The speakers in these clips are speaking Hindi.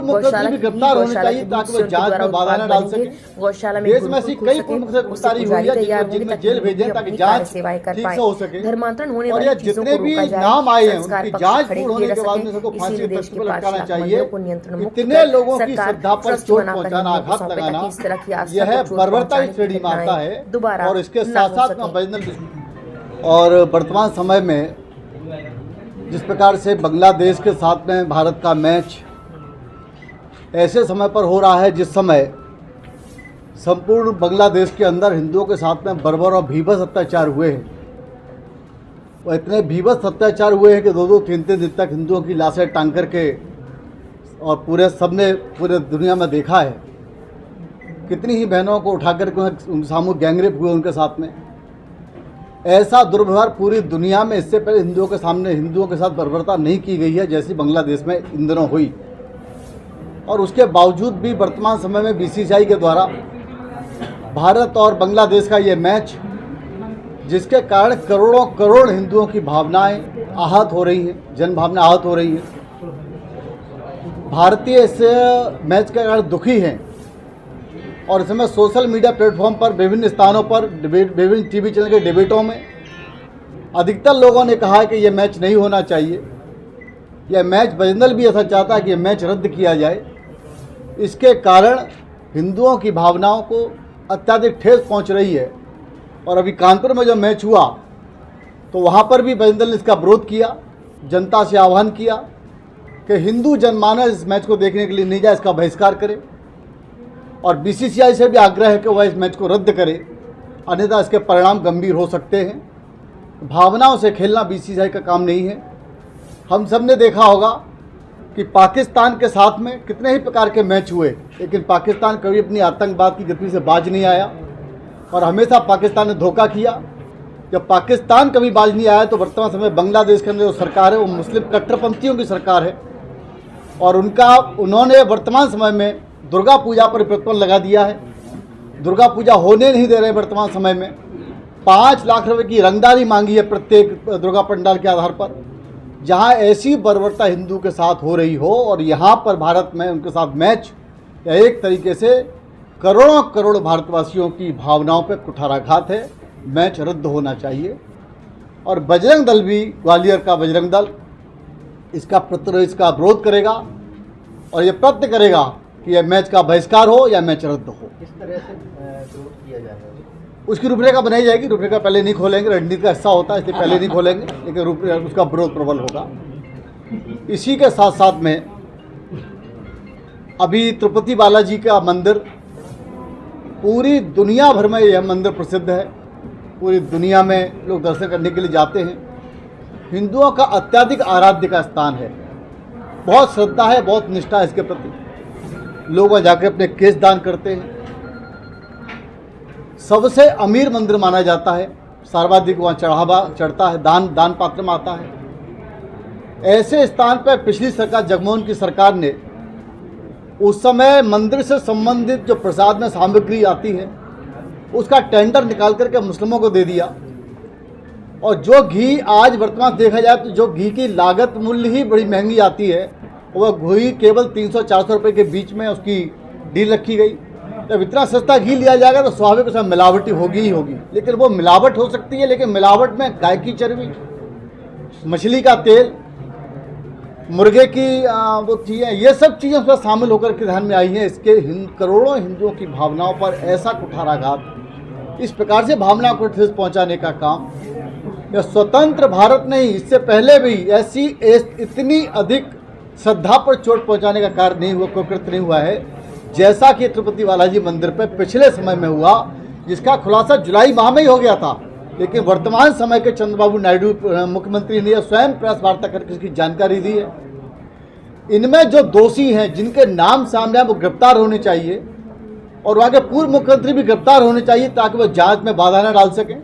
पूर्व मुख्यमंत्री भी गिरफ्तार होने चाहिए ताकि वो जांच में बाधा न डाल सके। गौशाला में देश में ऐसी कई पूर्व मुख्यमंत्री गिरफ्तारी हुई है जिनको जेल भेजे ताकि जांच ठीक से हो सके। धर्मांतरण होने और वाली ये चीजों जितने को भी रोका जाए, नाम आए हैं संस्कार उनकी पक्ष जांच खड़े पूर्ण किए होने जा के बाद सकें। में सबको फांसी इसीलिए के देश तख्ते के पर 5 लटकाना लाख चाहिए। मंदिरों को नियंत्रण मुक्त इतने कर लोगों की सरकार श्रद्धा पर ट्रस्ट चोट बनाकर पहुंचाना, हिंदुओं को आघात सौंपे ताकि लगाना, इस तरह की आस्था यह है को चोट बर्बरता पहुंचाने की की श्रेणी में आता घटनाएं है। दोबारा और इसके ना साथ हो साथ सकें। में और वर्तमान समय में जिस प्रकार से बांग्लादेश के साथ में भारत का मैच ऐसे समय पर हो रहा है जिस समय संपूर्ण बांग्लादेश के अंदर हिंदुओं के साथ में बर्बर और भीभत्स अत्याचार हुए हैं। और इतने भीभत्स अत्याचार हुए हैं कि 2-2, 3-3 दिन तक हिंदुओं की लाशें टांग करके और पूरे सबने पूरे दुनिया में देखा है कितनी ही बहनों को उठाकर के सामूहिक गैंगरेप हुए उनके साथ में। ऐसा दुर्व्यवहार पूरी दुनिया में इससे पहले हिंदुओं के साथ बर्बरता नहीं की गई है जैसी बांग्लादेश में इन दिनों हुई। और उसके बावजूद भी वर्तमान समय में बीसीसीआई के द्वारा भारत और बांग्लादेश का ये मैच, जिसके कारण करोड़ों करोड़ हिंदुओं की भावनाएं आहत हो रही हैं, जन भावना आहत हो रही है। भारतीय इस मैच के कारण दुखी हैं और इस समय सोशल मीडिया प्लेटफॉर्म पर विभिन्न स्थानों पर विभिन्न टीवी चैनल के डिबेटों में अधिकतर लोगों ने कहा है कि यह मैच नहीं होना चाहिए। यह मैच बजरंग भी ऐसा चाहता है कि यह मैच रद्द किया जाए। इसके कारण हिंदुओं की भावनाओं को अत्यधिक ठेस पहुंच रही है। और अभी कानपुर में जो मैच हुआ तो वहां पर भी बजरंग ने इसका विरोध किया, जनता से आह्वान किया कि हिंदू जनमानस इस मैच को देखने के लिए नहीं जाए, इसका बहिष्कार करे। और बीसीसीआई से भी आग्रह है कि वह इस मैच को रद्द करे, अन्यथा इसके परिणाम गंभीर हो सकते हैं। भावनाओं से खेलना बीसीसीआई का काम नहीं है। हम सब ने देखा होगा कि पाकिस्तान के साथ में कितने ही प्रकार के मैच हुए, लेकिन पाकिस्तान कभी अपनी आतंकवाद की गतिविधि से बाज नहीं आया और हमेशा पाकिस्तान ने धोखा किया। जब पाकिस्तान कभी बाज नहीं आया तो वर्तमान समय बांग्लादेश के अंदर जो सरकार है वो मुस्लिम कट्टरपंथियों की सरकार है और उन्होंने वर्तमान समय में दुर्गा पूजा पर प्रतिबंध लगा दिया है। दुर्गा पूजा होने नहीं दे रहे वर्तमान समय में। 5 लाख रुपए की रंगदारी मांगी है प्रत्येक दुर्गा पंडाल के आधार पर। जहां ऐसी बर्बरता हिंदू के साथ हो रही हो और यहां पर भारत में उनके साथ मैच, एक तरीके से करोड़ों करोड़ भारतवासियों की भावनाओं पर कुठाराघात है। मैच रद्द होना चाहिए। और बजरंग दल भी, ग्वालियर का बजरंग दल इसका विरोध करेगा और ये प्रयत्न करेगा कि यह मैच का बहिष्कार हो या मैच रद्द हो। किस तरह से विरोध किया जाएगा? उसकी रूपरेखा बनाई जाएगी। रूपरेखा पहले नहीं खोलेंगे, रणनीति का हिस्सा होता है इसलिए पहले नहीं खोलेंगे, लेकिन उसका विरोध प्रबल होगा। इसी के साथ साथ में अभी तिरुपति बालाजी का मंदिर, पूरी दुनिया भर में यह मंदिर प्रसिद्ध है। पूरी दुनिया में लोग दर्शन करने के लिए जाते हैं। हिंदुओं का अत्यधिक आराध्य का स्थान है। बहुत श्रद्धा है, बहुत निष्ठा है इसके प्रति। लोग वहाँ जाकर अपने केस दान करते हैं। सबसे अमीर मंदिर माना जाता है। सर्वाधिक वहाँ चढ़ावा चढ़ता है, दान पात्र में आता है। ऐसे स्थान पर पिछली सरकार, जगमोहन की सरकार ने उस समय मंदिर से संबंधित जो प्रसाद में सामग्री आती है उसका टेंडर निकाल करके मुस्लिमों को दे दिया। और जो घी आज वर्तमान देखा जाए तो जो घी की लागत मूल्य ही बड़ी महंगी आती है, वह घी केवल 300-400 रुपये के बीच में उसकी डील रखी गई। जब इतना सस्ता घी लिया जाएगा तो स्वाभाविक उसमें मिलावटी होगी ही होगी। लेकिन वो मिलावट हो सकती है, लेकिन मिलावट में गाय की चर्बी, मछली का तेल, मुर्गे की वो चीज़ें, ये सब चीज़ें उसमें शामिल होकर के ध्यान में आई हैं। इसके करोड़ों हिंदुओं की भावनाओं पर ऐसा कुठाराघात, इस प्रकार से भावनाओं को ठेस पहुँचाने का काम यह स्वतंत्र भारत नहीं, इससे पहले भी ऐसी इतनी अधिक श्रद्धा पर चोट पहुंचाने का कार्य नहीं हुआ, कृत्य नहीं हुआ है, जैसा कि तिरुपति बालाजी मंदिर पर पिछले समय में हुआ, जिसका खुलासा जुलाई माह में ही हो गया था। लेकिन वर्तमान समय के चंद्रबाबू नायडू मुख्यमंत्री ने स्वयं प्रेस वार्ता करके इसकी जानकारी दी है। इनमें जो दोषी हैं, जिनके नाम सामने आए, वो गिरफ्तार होने चाहिए और वहाँ के पूर्व मुख्यमंत्री भी गिरफ्तार होने चाहिए ताकि वो जांच में बाधा न डाल सकें।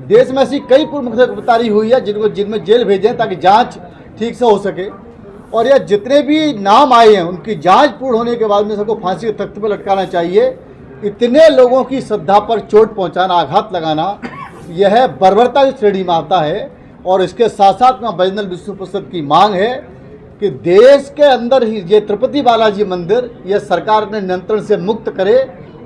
देश में ऐसी कई पूर्व मुख्यमंत्री गिरफ्तारी हुई है जिनमें जेल भेजें ताकि जांच ठीक से हो सके। और यह जितने भी नाम आए हैं उनकी जांच पूर्ण होने के बाद में सबको फांसी के तख्ते पर लटकाना चाहिए। इतने लोगों की श्रद्धा पर चोट पहुंचाना, आघात लगाना, यह बर्बरता की श्रेणी में आता है। और इसके साथ साथ में बजरंग विष्णु प्रसाद की मांग है कि देश के अंदर ही ये तिरुपति बालाजी मंदिर यह सरकार अपने नियंत्रण से मुक्त करे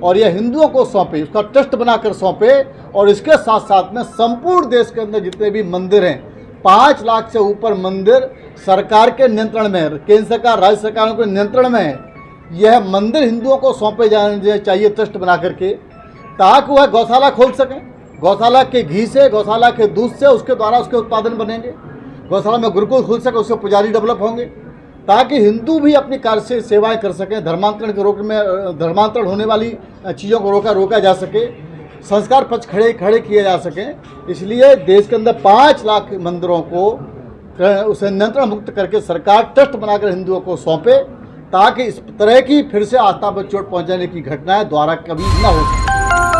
और यह हिंदुओं को सौंपे, उसका ट्रस्ट बनाकर सौंपे। और इसके साथ साथ में संपूर्ण देश के अंदर जितने भी मंदिर हैं, 5 लाख से ऊपर मंदिर सरकार के नियंत्रण में है, केंद्र सरकार, राज्य सरकारों के नियंत्रण में है। यह मंदिर हिंदुओं को सौंपे जाने चाहिए ट्रस्ट बना करके, ताकि वह गौशाला खोल सकें। गौशाला के घी से, गौशाला के दूध से, उसके द्वारा उसके उत्पादन बनेंगे। गौशाला में गुरुकुल खुल सके, उससे पुजारी डेवलप होंगे, ताकि हिंदू भी अपनी कार्य से सेवाएं कर सकें। धर्मांतरण होने वाली चीज़ों को रोका जा सके, संस्कार पक्ष खड़े किए जा सकें। इसलिए देश के अंदर 5 लाख मंदिरों को उसे नियंत्रण मुक्त करके सरकार ट्रस्ट बनाकर हिंदुओं को सौंपे, ताकि इस तरह की फिर से आस्था पर चोट पहुंचाने की घटनाएं दोबारा कभी न हो सके।